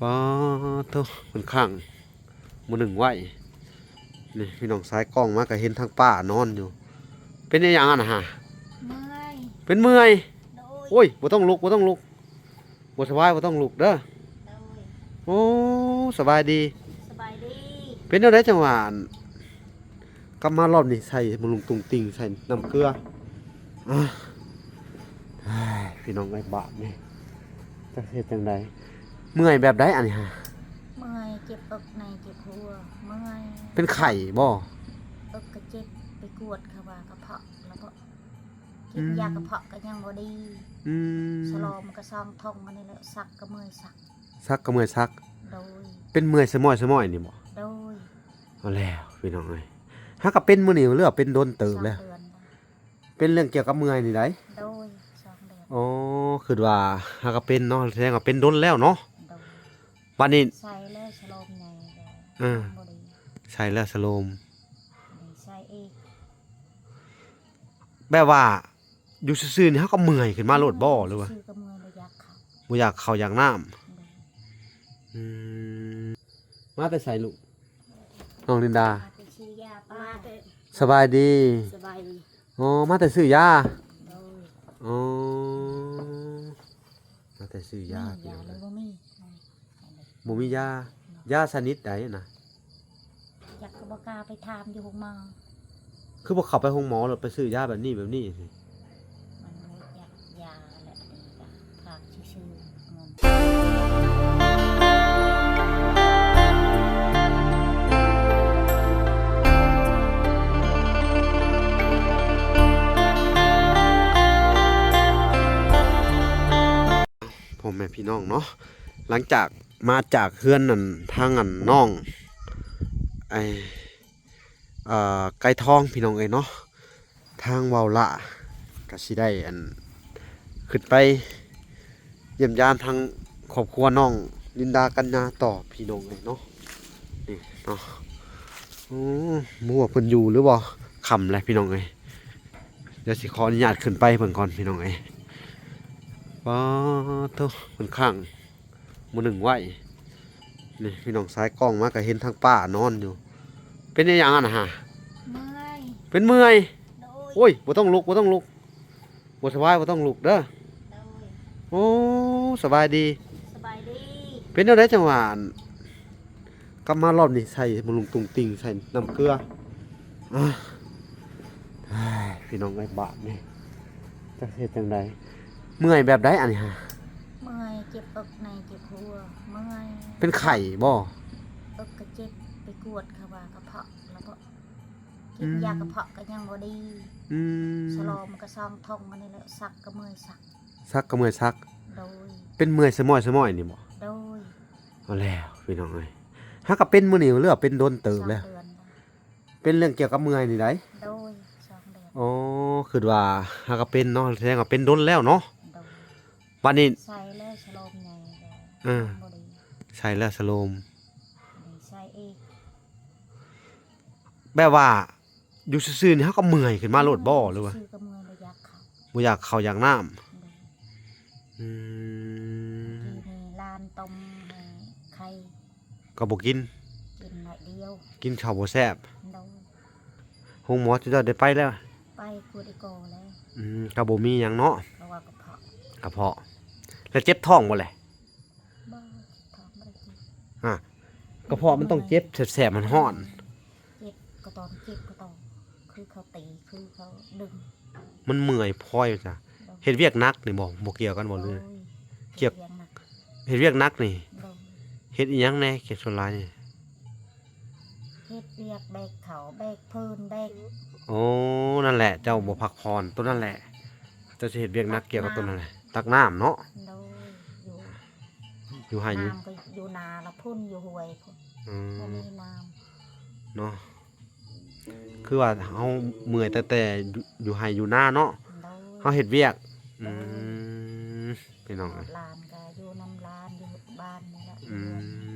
ป้าเท่ามันข้างมือหนึ่งไหวนี่พี่น้องซ้ายกล้องมาก็เห็นทางป้านอนอยู่เป็นอยังไงนะฮะเมื่อยเป็นเมื่อยโดยโอ้ยบ่ต้องลุกบ่ต้องลุกบ่สบายบ่ต้องลุกเด้อโดยโอ้สบายดีสบายดีเป็นอะไรจังหวะกลับมารอบนี้ใส่มะลุงตุงติงใส่น้ำเกลืออ่ะเฮ้ยพี่น้องไอ้บาปนี่จะเฮ็ดจังไดเมื่อยแบบใดอันนี้ฮะเมื่อยเจ็บอกในเจ็บหัวเมื่อย เป็นไข้บ่อกก็เจ็บไปกวดเขาว่ากระเพาะแล้วก็กินยากระเพาะก็ยังบ่ดีอืสมลอมก็ซองทองมานี่แหละสักก็เมื่อยสักซักก็เมื่อยซักโดยเป็นเมื่อยสมอยสมอยนี่บ่โดยเอาแล้วพี่น้องเอ้ยฮักก็เป็นมื้อนี้เรื่องเป็นโดนเติบแล้ว 2 เดือนเป็นเรื่องเกี่ยวกับเมื่อยนี่ได้โดย2 เดือนอ๋อคือว่าฮักก็เป็นเนาะแสดงว่าเป็นโดนแล้วเนาะโดยวันนี้ใส่แล้วสลอมใหญ่เออบ่ดีใช่แล้วสโลมนี่ใส่อีกแบบว่าอยู่ซื่อๆนี่ฮักก็เมื่อยขึ้นมาโลดบ่หรือว่าซื้อก็เมื่อยบ่อยากเข้าบ่อยากเข้าอยากน้ำโดยอืมมาแต่ใส่ลูกน้องลินดามาไปซื้อยาป้าแต่สบายดีสบายดีอ๋อมาแต่ซื้อยาโดยอ๋อมาแต่ซื้อยาพี่ ยา น้อง เล เอ้ ย ย บ่มีบ่มียาชนิดใดน่ะ อยากกบกล้าไปถามอยู่ห้องหมอคือบ่เข้าไปห้องหมอหรือไปซื้อยาแบบนี้สิมันบ่อยากยาและอันนี้ก็ฝากชื่อๆเงินพ่อแม่พี่น้องเนาะหลังจากมาจากเฮือนนั่นทางอันน้องไอ้ไก่ทองพี่น้องเอ้ยเนาะทางเว้าละก็สิได้อันขึ้นไปเยี่ยมยามทางครอบครัวน้องลินดากัญญาต่อพี่น้องเอ้ยเนาะนี่เนาะอือหมู่ว่าเพิ่นอยู่หรือบ่ค่ำแล้วพี่น้องเอ้ยเดี๋ยวสิขออนุญาตขึ้นไปเพิ่นก่อนพี่น้องเอ้ยป้าเท่ามันข้างมือหนึ่งไหวนี่พี่น้องซ้ายกล้องมาก็เห็นทางป้านอนอยู่เป็นอยังไงนะฮะเมื่อย เป็นเมื่อยโดยโอ้ยบ่ต้องลุกบ่ต้องลุกบ่สบายบ่ต้องลุกเด้อโดยโอ้สบายดีสบายดีเป็นอะไรจังหวะกลับมารอบนี้ใส่มะลุงตุงติงใส่น้ำเกลืออ่ะเฮ้ยพี่น้องไอ้บาปนี่จะเฮ็ดจังไดเมื่อยแบบใดอันนี้ฮะเมื่อยเจ็บอกในเจ็บหัวเมื่อย เป็นไข้บ่อกก็เจ็บไปกวดเขาว่ากระเพาะแล้วก็กินยากระเพาะก็ยังบ่ดี อืมสลอมก็ซองทองมานี่แหละสักก็เมื่อยสักซักก็เมื่อยซักโดยเป็นเมื่อยสมอยสมอยนี่บ่ โดยเอาแล้วพี่น้องเอ้ยฮักก็เป็นมื้อนี้เรื่องเป็นโดนเติบแล้ว 2 เดือนเป็นเรื่องเกี่ยวกับเมื่อยนี่ได้โดย2 เดือนอ๋อคือว่าฮักก็เป็นเนาะแสดงว่าเป็นโดนแล้วเนาะโดยวันนี้ใส่แล้วสลอมใหญ่เออบ่ดีใช่แล้วสโลมนี่ใส่อีก แบบว่าอยู่ซื่อๆนี่ฮักก็เมื่อยขึ้นมาโลดบ่หรือว่าซื้อก็เมื่อยบ่อยากเข้าบ่อยากเข้าอยากน้ำอืมทีนี้ลานต้มให้ไข่ก็บ่กินกินหน่อยเดียวกินข้าวบ่แซ่บโดนห้องหมอจะได้ไปแล้วไปกูดอีโกแล้ว ก็บ่มีหยังเนาะเพราะว่ากระเพาะกระเพาะแล้วเจ็บท้องบ่แหละบ้าท้องไม่ได้กินอ่ะกระเพาะมันต้องเจ็บแสบๆมันร้อนเจ็บก็ตอนเจ็บก็ตอนคือเขาตีคือเขาดึงมันเมื่อยพลอยจ้ะเฮ็ดเวียกหนักนี่บ่เกี่ยวกันบ่เลย เกี่ยว อย่างหนัก เฮ็ดเวียกหนักนี่ โดน เฮ็ดอีหยังแหน่เก็บส่วนหลายนี่ เฮ็ดเรียกแบกเขาแบกพื้นแบก โอ้นั่นแหละเจ้าบ่พักผ่อนตัวนั่นแหละเจ้าสิเฮ็ดเวียกหนักเกี่ยวกับตัวนั่นแหละตักน้ำเนาะโดนอยู่ อยู่ให้อยู่ น้ำก็อยู่นาละพุ่นอยู่ห้วยพุ่น อื บ่ ม มีน้ เนาะคือว่าเฮาเมื่อยแต่อยู่ให้อยู่นาเนาะ ำโดน เฮาเฮ็ดเวียกอืมพี่น้องเอ้ย ลานก็อยู่น้ำลานอยู่บ้านนี่แหละ อื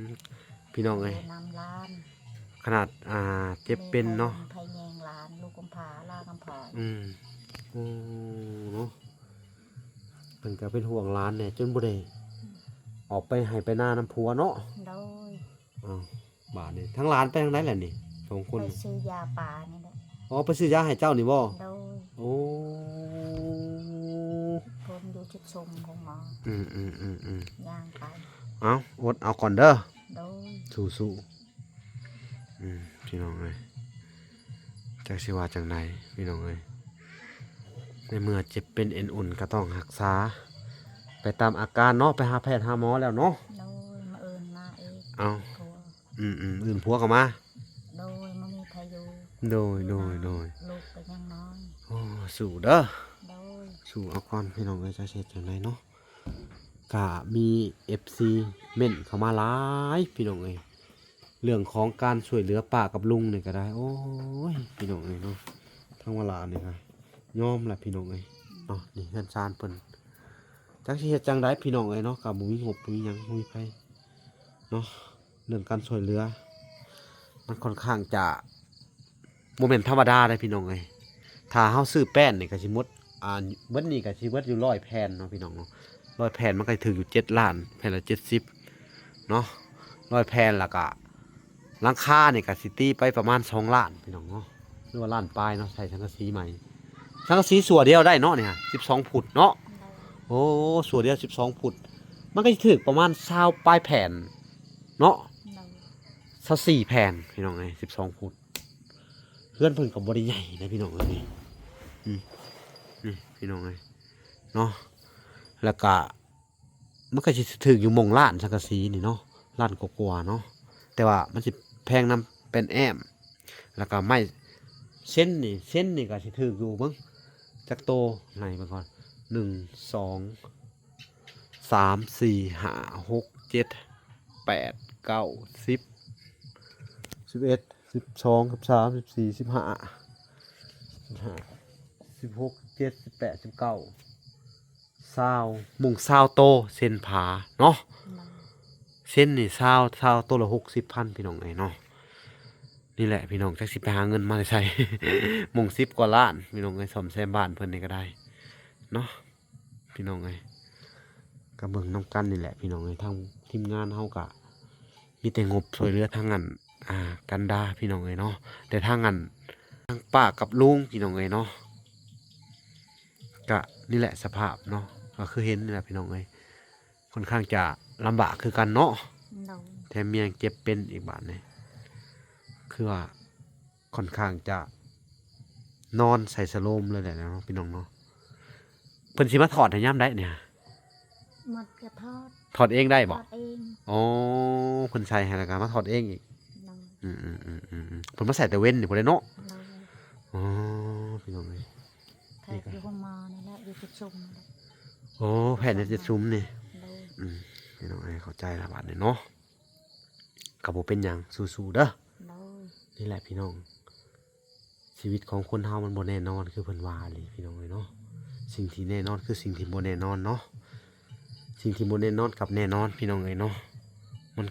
มพี่น้อง อ เอ้ย ยู่น้ำลาน ขนาดเจ็บเป็นเนาะ มีไผแยงหลานลูกกำพร้าลากำพร้า โอ้เนาะเพิ่นก็เป็นห่วงหลานแหน่จนบ่ได้ ออกไปให้ไปหน้าน้ำพัวเนาะ โดย อ้าวบาดนี่ทั้งร้านไปทางไหนแหละนี่สองคน ไปซื้อยาป่านี่แหละ อ๋อไปซื้อยาให้เจ้านี่บ่ โดย โอ้ คนอยู่จุดชมของหมอย่างไป เอาอดเอาก่อนเด้อ โดย สู้ๆพี่น้องเอ้ยจักสิว่าจังไดพี่น้องเอ้ยในเมื่อเจ็บเป็นเอ็นอุ่นก็ต้องรักษาไปตามอาการเนาะไปหาแพทย์หาหมอแล้วเนาะ โดยมาเอินมาเอง เอา ผัว อื่นผัวก็มา โดยมามีพายุ โดย ลูกก็ยังน้อย โอ้สู้เด้อ โดย สู่เอาก่อนพี่น้องเอ้ยจะเสร็จจังไดเนาะกะมี FC เม่นเข้ามาหลายพี่น้องเอ้ยเรื่องของการช่วยเหลือป้ากับลุงนี่ก็ได้โอ้ยพี่น้องเอ้ยเนาะทั้งเวลานี่ค่ะยอมแหละพี่น้องเอ้ยเนาะนี่เฮือนซานเพิ่นจักสิเฮ็ดจังไดพี่น้องเอ้ยเนาะก็บ่มีงบบ่มีหยังบ่มีไผเนาะเรื่องการช่วยเหลือมันค่อนข้างจะบ่แม่นธรรมดาเด้พี่น้องเอ้ยถ้าเฮาซื้อแป้นนี่ก็สิหมดเบิดนี่ก็สิเบิดอยู่100แผ่นเนาะพี่น้องเนาะ100แผ่นมันก็ถึงอยู่7ล้านแผ่นละ70เนาะ100แผ่นแล้วก็หลังคานี่ก็สิตีไปประมาณ2ล้านพี่น้องเนาะหรือว่าล้านปลายเนาะใส่สังกะสีใหม่สังกะสีส่วนเดียวได้เนาะเนี่ย12ฟุตเนาะ โดย โอ้ส่วนเดียว12ฟุตมันก็สิถึกประมาณ20ปลายแผ่นเนาะ โดย 24แผ่นพี่น้องเอ้ย12ฟุตเพื่อนเพิ่นก็บ่ได้ใหญ่นะพี่น้องเอ้ยนี่พี่น้องเอ้ยเนาะแล้วก็มันก็สิถึกอยู่หม่องล้านสังกะสีนี่เนาะล้านกว่าๆเนาะแต่ว่ามันสิแพงนำเป็นแอมแล้วก็ไม้เส้นนี่ก็สิถึกอยู่เบิ่งจักโตไหนเบิ่งก่อน1 2 3 4 5 6 7 8 9 10 11 12 13 14 15 16 17 18 19 20มุ่ง20โตเส้นผาเนาะ โดย เส้นนี่20โตละ60,000พี่น้องเอ้ยเนาะนี่แหละพี่น้องจักสิไปหาเงินมาใช้ มุ่ง10กว่าล้านพี่น้องเอ้ยซ่อมแซมบ้านเพิ่นนี่ก็ได้เนาะพี่น้องเอ้ยก็เบิ่งนํกันนี่แหละพี่น้องเอ้ยทางทีมงานเฮาก็มีแต่งบช่วยเหลือทางนั้นกันดาพี่น้องเอ้ยเนาะแต่ทางนั้นทางป้ากับลุงพี่น้องเอ้ยเนาะก็นี่แหละสภาพเนาะก็คือเห็นนี่แหละพี่น้องเอ้ยค่อนข้างจะลำบากคือกันเนาะ โดย แถมยังเจ็บเป็นอีกบาดนี่คือว่าค่อนข้างจะนอนใส่สโลมเลยแหละเนาะพี่น้องเนาะเพิ่นสิมาถอดให้ยามได้เนี่ย หมดกระทอด ถอดเองได้ ท บ่ อดเอง อ๋อเพิ่นใส่ให้แล้วก็มาถอดเองอีก โดย เพิ่นมาใส่แต่เว้นนี่พุ่นเลยเนาะ โดย อ๋อพี่น้องเอ้ย แพทย์อยู่ห้องหมอนี่แหละอยู่จุดชมนี่แหละ โอ้แผ่นจะซุ้มนี่ โดย พี่น้องเอ้ยเข้าใจและบาดนี่เนาะก็บ่เป็นหยังสู้ๆเด้อ โดย นี่แหละพี่น้องชีวิตของคนเฮามันบ่แน่นอนคือเพิ่นว่าเลยพี่น้องเอ้ยเนาะสิ่งที่แน่นอนคือสิ่งที่บ่แน่นอนเนาะสิ่งที่บ่แน่นอนกับแน่นอนพี่น้องเอ้ยเนาะมัน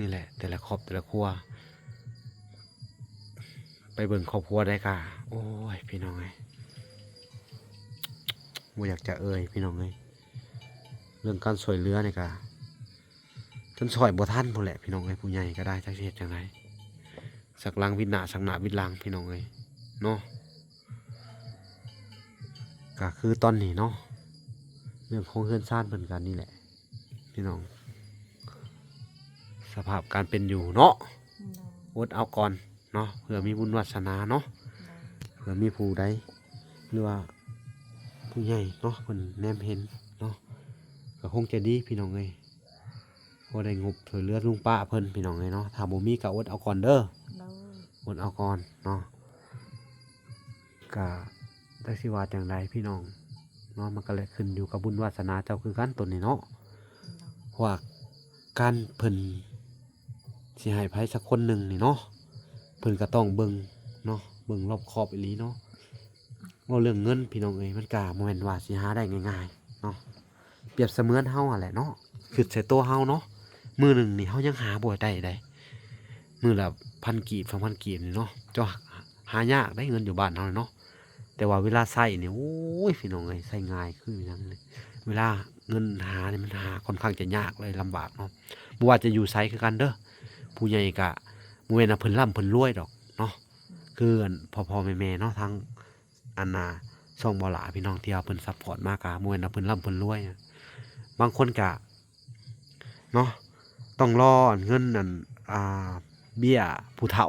นี่แหละแต่ละครอบแต่ละครัวไปเบิ่งครอบครัวได้ค่ะโอ้ยพี่น้องเอ้ยบ่อยากจะเอ่ยพี่น้องเอ้ยเรื่องการช่วยเหลือนี่ก็จนช่วยบ่ทันพุ่นแหละพี่น้องเอ้ยผู้ใหญ่ก็ได้จักสิเฮ็ดจังไดสักหลังวิดหน้าสักหน้าวิดหลังพี่น้องเอ้ยเนาะก็คือตอนนี้เนาะเรื่องของเฮือนซ่านเพิ่นกันนี่แหละพี่น้องสภาพการเป็นอยู่เนาะ โดย อดเอาก่อนเนาะเผื่อมีบุญวาสนาเนาะ โดย เผื่อมีผู้ใดหรือว่าผู้ใหญ่เนาะเพิ่นแนมเห็นเนาะก็คงจะดีพี่น้องเอ้ยบ่ได้งบช่วยเหลือลุงป้าเพิ่นพี่น้องเอ้ยเนาะถ้าบ่มีก็อดเอาก่อนเด้อ โดย อดเอาก่อนเนาะก็ได้สิว่าจังไดพี่น้องเนาะมันก็เลยขึ้นอยู่กับบุญวาสนาเจ้าคือกันตัวนี้เนาะเพราะว่าการเพิ่นสิให้ไผสักคนหนึ่งนี่เนาะเพิ่นก็ต้องเบิ่งเนาะเบิ่งรอบคอบอีหลีเนาะว่าเรื่องเงินพี่น้องเอ้ยมันก็บ่แม่นว่าสิหาได้ง่ายๆเนาะเปรียบเสมือนเฮาหั่นแหละเนาะคือใส่ตัวเฮาเนาะมื้อหนึงนี่เฮายังหาบ่ได้มื้อละ1,000กีบ2,000กีบนี่เนาะเจ้าหายากได้เงินอยู่บ้านเฮาเนาะแต่ว่าเวลาใช้นี่โอ้ยพี่น้องเอ้ยใช้ง่ายคือหยังเลยเวลา เงินหานี่มันหาค่อนข้างจะยากเลยลำบากเนาะบ่ว่าจะอยู่ไสคือกันเด้อผู้ใหญ่ก็บ่แม่นว่าเพิ่นร่ำเพิ่นรวยดอกเนาะคืออันพ่อๆแม่ๆเนาะทั้งอันน่ะช่องบ่หลาพี่น้องที่ว่าเพิ่นซัปพอร์ตมาก็บ่แม่นว่าเพิ่นร่ำเพิ่นรวยอะบางคนก็เนาะต้องรอเงินนั่นอ่าเบี้ยผู้เฒ่า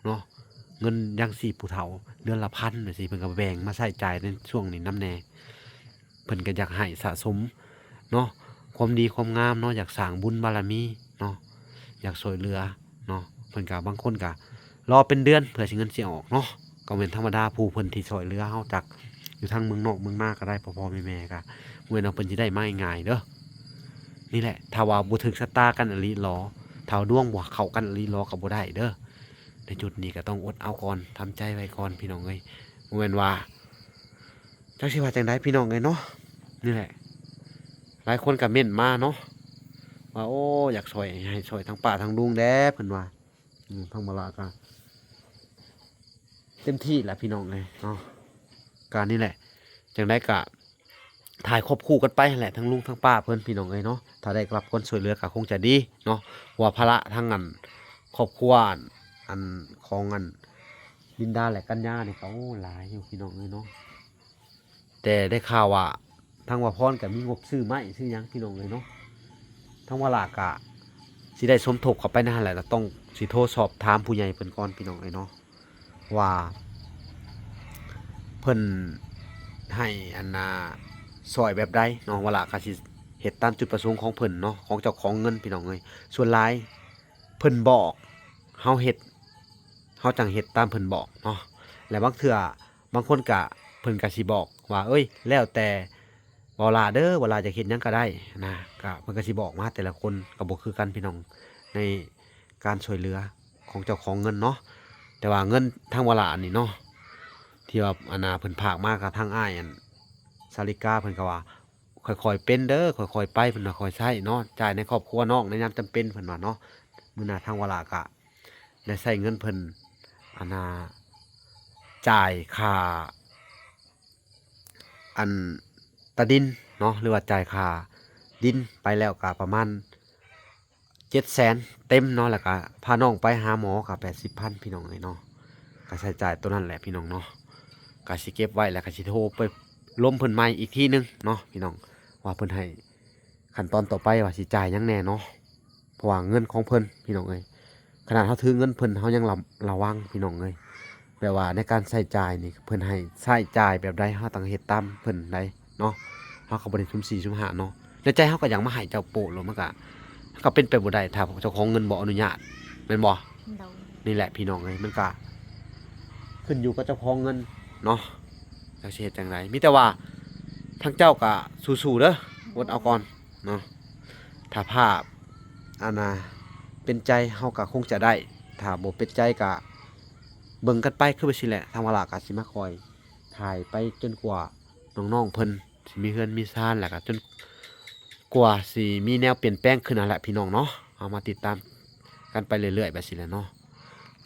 เนาะเงินยังชีพผู้เฒ่าเดือนละ1,000จังซี่เพิ่นก็แบ่งมาใช้จ่ายในช่วงนี้นำแหน่เพิ่นก็อยากให้สะสมเนาะความดีความงามเนาะอยากสร้างบุญบารมีเนาะอยากช่วยเหลือเนาะเพิ่นก็บางคนก็รอเป็นเดือนเพื่อสิเงินสิออกเนาะก็เป็นธรรมดาผู้เพิ่นที่ช่วยเหลือเฮาจากอยู่ทางเมืองนอกเมืองนาก็ได้พ่อๆแม่ๆก็บ่แม่นว่าเพิ่นสิได้มาง่ายๆเด้อนี่แหละถ้าว่าบ่ถึกชะตากันอีหลีหรอถ้าดวงบ่เข้ากันอีหลีหรอก็บ่ได้เด้อในจุดนี้ก็ต้องอดเอาก่อนทำใจไว้ก่อนพี่น้องเอ้ยบ่แม่นว่าจักสิว่าจังไดพี่น้องเอ้ยเนาะนี่แหละหลายคนก็เม้นมาเนาะว่าโอ้อยากช่วยให้ช่วยทั้งป้าทั้งลุงแด้เพิ่นว่าทั้งบ่ละก็เต็มที่แหละพี่น้องเอ้ยเนาะการนี่แหละจังได๋ก็ถ่ายควบคู่กันไปนั่นแหละทั้งลุงทั้งป้าเพิ่นพี่น้องเอ้ยเนาะถ้าได้รับคนช่วยเหลือก็คงจะดีเนาะเพราะว่าภาระทั้งอันครอบครัวอันของอันลินดาและกัญญานี่ก็โอ้หลายอยู่พี่น้องเอ้ยเนาะแต่ได้ข่าวว่าทางว่าพรก็มีงบซื้อไม้ซื้อหยังพี่น้องเอ้ยเนาะทางว่าลากะสิได้สมทบเข้าไปนั่นแหละแล้วต้องสิโทรสอบถามผู้ใหญ่เพิ่นก่อนพี่น้องเอ้ยเนาะว่าเพิ่นให้อันน่ะซอยแบบใดเนาะว่าลาก็สิเฮ็ดตามจุดประสงค์ของเพิ่นเนาะของเจ้าของเงินพี่น้องเอ้ยส่วนหลายเพิ่นบอกเฮาเฮ็ดเฮาจังเฮ็ดตามเพิ่นบอกเนาะและบางเทื่อบางคนก็เพิ่นก็สิบอกว่าเอ้ยแล้วแต่บ่ลาเด้อบ่ลาจะเฮ็ดหยังก็ได้นะก็เพิ่นก็สิบอกมาแต่ละคนก็บ่คือกันพี่น้องในการช่วยเหลือของเจ้าของเงินเนาะแต่ว่าเงินทางบ่ลานี่เนาะที่ว่าอันน่ะเพิ่นพากมากับทางอ้ายอันสาลิกาเพิ่นก็ว่าค่อยๆเป็นเด้อค่อยๆไปเพิ่นว่าค่อยใช้เนาะจ่ายในครอบครัวน้องในยามจำเป็นเพิ่นว่าเนาะมื้อหน้าทางบ่ลาก็ได้ใช้เงินเพิ่นอันน่ะจ่ายค่าอันตะดินเนาะหรือว่าจ่ายค่าดินไปแล้วก็ประมาณ700,000เต็มเนาะแล้วก็พาน้องไปหาหมอก็80,000พี่น้องเอ้ยเนาะก็ใช้จ่ายตัวนั้นแหละพี่น้องเนาะก็สิเก็บไว้แล้วก็สิโทรไปล้มเพิ่นใหม่อีกทีหนึงเนาะพี่น้องว่าเพิ่นให้ขั้นตอนต่อไปว่าสิจ่ายหยังแหน่เนาะเพราะว่าเงินของเพิ่นพี่น้องเอ้ยขนาดเฮาถือเงินเพิ่นเฮายังระวังพี่น้องเอ้ยแปลว่าในการใช้จ่ายนี่เพิ่นให้ใช้จ่ายแบบใดเฮาต้องเฮ็ดตามเพิ่นได้เนาะเฮาก็บ่ได้สุ่ม4สุ่ม5เนาะในใจเฮาก็อยากมาให้เจ้าโปะแล้วมันก็เป็นไปบ่ได้ถ้าเจ้าของเงินบ่อนุญาตแม่นบ่ โดย นี่แหละพี่น้องเอ้ยมันก็ขึ้นอยู่กับเจ้าของเงินเนาะจักสิเฮ็ดจังไดมีแต่ว่าทางเจ้าก็สู้ๆเด้ออดเอาก่อนเนาะถ้าภาพอันน่ะเป็นใจเฮาก็คงจะได้ถ้าบ่เป็นใจก็เบิ่งกันไปคือว่าสิแหละทางว่าล่ะก็สิมาคอยถ่ายไปจนกว่าน้องๆเพิ่นสิมีเรือนมีซ่านแล้วก็จนกว่าสิมีแนวเปลี่ยนแปลงขึ้นนั่นแหละพี่น้องเนาะเอามาติดตามกันไปเรื่อยๆแบบสิแหละเนาะ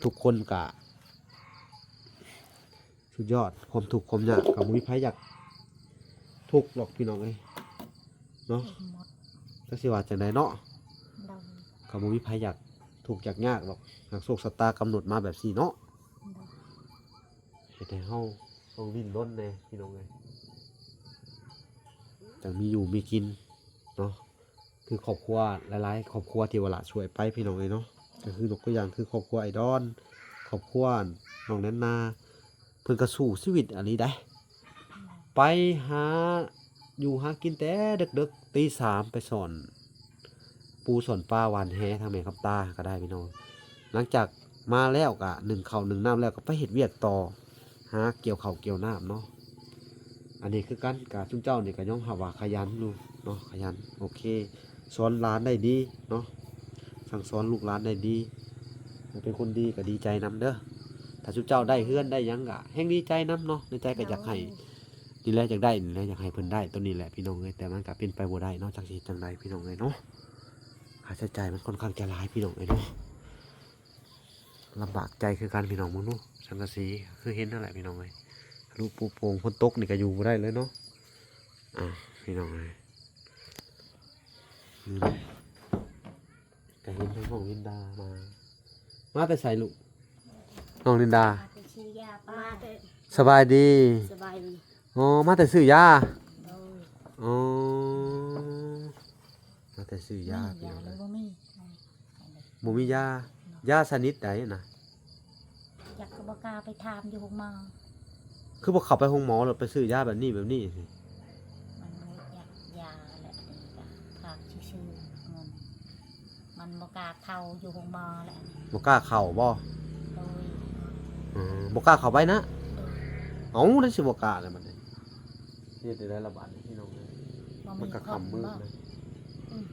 ทุกคนก็สุดยอดความทุกข์ความยากก็บ่มีไผอยากทุกข์หรอกพี่น้องเอ้ยเนาะ หมด จักสิว่าจังไดเนาะ โดย ก็บ่มีไผอยากทุกข์อยากยากหรอกหากโชคชะตากำหนดมาแบบนี้เนาะ โดย เฮ็ดให้เฮาต้องดิ้นรนแน่พี่น้องเอ้ยจังมีอยู่มีกินเนาะคือครอบครัวหลายๆครอบครัวที่ว่าละช่วยไปพี่น้องเอ้ยเนาะก็คือยกตัวอย่างคือครอบครัวไอดอนครอบครัวน้องแนนนาเพิ่นก็สู้ชีวิตอันนี้ได้ ไปหาอยู่หากินแต่ดึกๆตี 3ไปสอนปูสอนปลาหวานแหทางแม่คำตาก็ได้พี่น้องหลังจากมาแล้วก็นึ่งข้าวนึ่งน้ำแล้วก็ไปเฮ็ดเวียกต่อหาเกี่ยวข้าวเกี่ยวน้ำเนาะอันนี้คือกันกับซุมเจ้านี่ก็ยอมรับว่าขยันอยู่เนาะขยันโอเคสอนหลานได้ดีเนาะสั่งสอนลูกหลานได้ดีเป็นคนดีก็ดีใจนำเด้อถ้าซุมเจ้าได้เฮือนได้หยังก็แฮงดีใจนำเนาะในใจก็อยากให้นี่แหละอยากได้นี่แหละอยากให้เพิ่นได้ตัวนี้แหละพี่น้องเอ้ยแต่มันก็เป็นไปบ่ได้เนาะจักสิเฮ็ดจังไดพี่น้องเอ้ยเนาะค่าใช้จ่ายมันค่อนข้างจะหลายพี่น้องเอ้ยเนาะลำบากใจคือกันพี่น้องมึงเนาะสังกะสีคือเห็นนั่นแหละพี่น้องเอ้ยลูกปูโป่งฝนตกนี่ก็อยู่บ่ได้เลยเนาะพี่น้องเอ้ย นี่นะก็เห็นทั้งน้องลินดามาแต่ใส่ลูกน้องลินดา มาไปชื่อยาป้า สบายดี สบายดี อ๋อมาแต่ซื้อยา โดย อ๋อมาแต่ซื้อยา มี พี่ ยา น้อง เล เลย ย บ่มี บ่มียาชนิดใดน่ะ อยากกบกล้าไปถามอยู่หงหมอ คือบ่เข้าไปห้องหมอหรือไปซื้อยาแบบนี้สิ มันบ่อยากยาแหละอันนี้ก็ฝากชื่อๆเงินมันบ่กล้าเข้าอยู่หงหมอแหละ บ่กล้าเข้าบ่ โดย บ่กล้าเข้าไปนะ โดย เอ้าได้สิบ่กล้าเลยบัดนี้เฮ็ดได้ระบาดพี่น้องเลย บ่ มัน มี ก็ คน คำมืด บ่ เลย อืม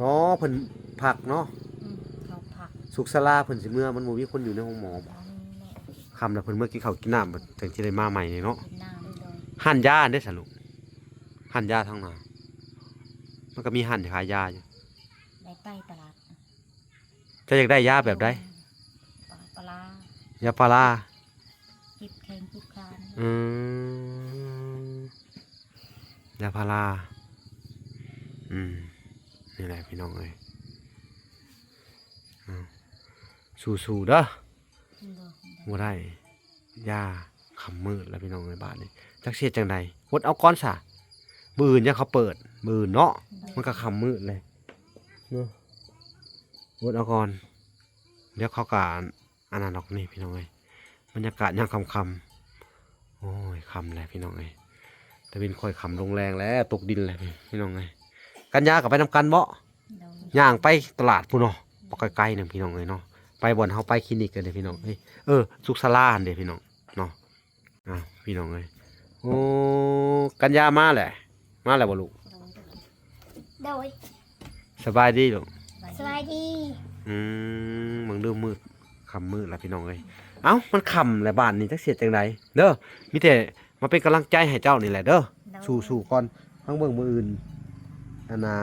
อ๋อเพิ่นผักเนาะ เขาผัก สุขศาลาเพิ่นสิเมื่อมันบ่มีคนอยู่ในห้องหมอบ่ บ่มีแหละ ค่ำแล้วเพิ่นเมื่อกินข้าวกินน้ำถึงสิได้มาใหม่นี่เนาะ กินน้ำโดย หั่นยาเด้อสรุปหั่นยาทั้งนั้นมันก็มีหั่นขายยาอยู่ ได้ไปตลาด จะอยากได้ยาแบบใด ปลาร้าย าพารา จิบแข็งจิบคาน ยาพารานี่แหละพี่น้องเอ้ยสู้ๆเด้อ โดย บ่ได้ยาคำมืดแล้วพี่น้องในบ้านนี่จักเสียจังใดวดเอาก้อนซะมื้ออื่นยังเขาเปิดมื้ออื่นเนาะมันก็คำมืดเลยเนาะวดเอาก่อนเดี๋ยวเขาก็อันนั้นดอกนี่พี่น้องเอ้ยบรรยากาศยามค่ำๆโอ้ยค่ำแล้วพี่น้องเอ้ยแต่เป็นค่อยค่ำลงแรงแล้วตกดินแล้วพี่น้องเอ้ยกันยาก็ไปนำกันบ่ โดย ย่างไปตลาดพุ่นเนาะบ่ไกลๆนึงพี่น้องเอ้ยเนาะไปบ่อนเฮาไปคลินิกกันเด้อพี่น้องเอ้ยสุขศาลาหั่นเด้อพี่น้องเนาะพี่น้องเอ้ยโอ้กันยามาแหละมาแล้วบ่ลูก โดย สบายดีลูก สบายดี มึงเริ่มมืดค่ำมืดแล้วพี่น้องเอ้ยเอ้ามันค่ำแล้วบ้านนี่จักเสียจังไดเด้อมีแต่มาเป็นกำลังใจให้เจ้านี่แหละเด้อสู้ๆก่อนทั้งเบิ่งมื้ออื่นอันน่ะ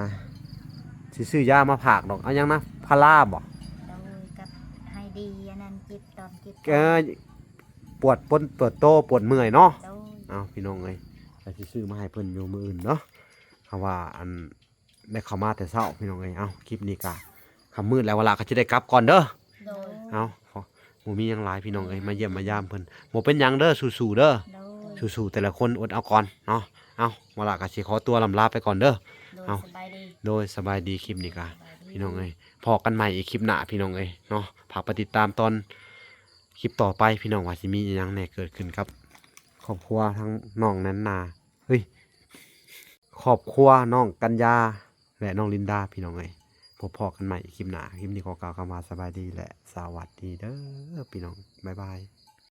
สิซื้อยามาฝากดอกเอายังนะพาราบ่ โดยกับให้ดีอันนั้นจิบตอนจิบ ปวดโตปวดเมื่อยเนาะ โดย เอาพี่น้องเอ้ยแต่สิซื้อมาให้เพิ่นอยู่มื้ออื่นเนาะเพราะว่าอันได้เข้ามาแต่เช้าพี่น้องเอ้ยเอาคลิปนี้ก็ค่ำมืดแล้วเวลาก็จะได้กลับก่อนเด้อ โดย เอาบ่มีหยังหลายพี่น้องเอ้ยมาเยี่ยมมายามเพิ่นบ่เป็นหยังเด้อสู้ๆเด้อ โดย สู้ๆแต่ละคนอดเอาก่อนเนาะเอาเวลาก็สิขอตัวลำลาไปก่อนเด้อ โดย เอา สบายดี โดยสบายดีคลิปนี้ก็ สบายดี พี่น้องเอ้ยพอกันใหม่อีกคลิปหน้าพี่น้องเอ้ยเนาะฝากไปติดตามตอนคลิปต่อไปพี่น้องว่าสิมีอิหยังแหน่เกิดขึ้นครับครอบครัวทั้งน้องนั้นนาเฮ้ยครอบครัวน้องกัญญาและน้องลินดาพี่น้องเอ้ยพบพอกันใหม่อีกคลิปหน้าคลิปนี้ขอกล่าวคำว่าสบายดีและสวัสดีเด้อพี่น้องบ๊ายบาย